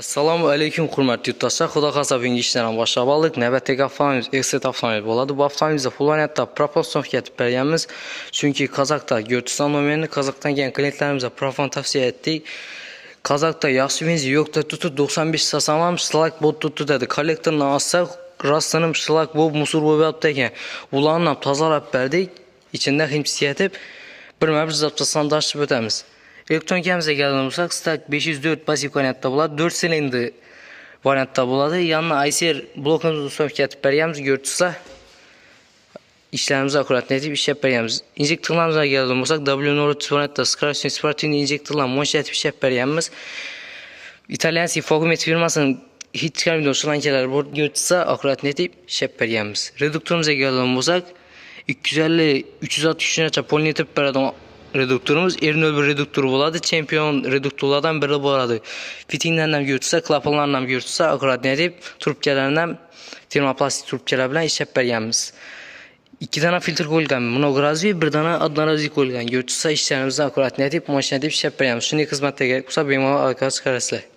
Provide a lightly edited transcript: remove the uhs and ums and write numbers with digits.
Assalamu alaykum hurmatli yurtdoshlar. Xudo xolasa bugungi ishlarni boshlab oldik. Navbatdagi avtomobil Exit avtomobil bo'ladi. Bu avtomobilda full variantda proporsion ketib berganmiz. Chunki Qozog'da Gürciston nomerini Qozog'dan kelgan klientlarimizga profon tavsiya etdik. Qozog'da yaxshi benzin yo'qda tutib 95 sasamam shlak bot tutdi dedi. Kollektorni olsak, rostlanib shlak bo'lib musor bo'lib ekan. Ularni tozalab berdik. İçində himsiyatib bir zaptasdan daşıb ötəmiz. Elektron kəmizə gələn olsaq, Stak 504 bazik variantda болады, 4 silindr variantda болады. Yanına ICR blokumuzu söhbət bəriyəmiz görürsə, işlərimizi akurat edib iş bəriyəmiz. İnjektorlarımıza gələn olsaq, W03 variantda Skrashin Sportini injektorlar monşət iş bəriyəmiz. İtalyansi Fogumet firmasının hiç çıxarmıydı şlankelər görürsə, akurat edib iş bəriyəmiz. Reduktorumuza gələn olsaq, 250-360 polinitrib bərədən reduktorumuz Ernöl bir reduktor buladı. Çempion reduktorlardan biri buladı. Fittinglerden görürsə, klapanlardan görürsə, akurat edib trubkalarından termoplastik trubkalar bilan işləb bəriyəmiz. 2 dana filtr qoyulgan, monograzvi, bir dana adnorazvi qoyulgan. Görürsə işlərimizi akurat edib, monşin edib işləb bəriyəmiz. Şunday xizmətə gəlib, bemalol aloqa çıxarasizlar.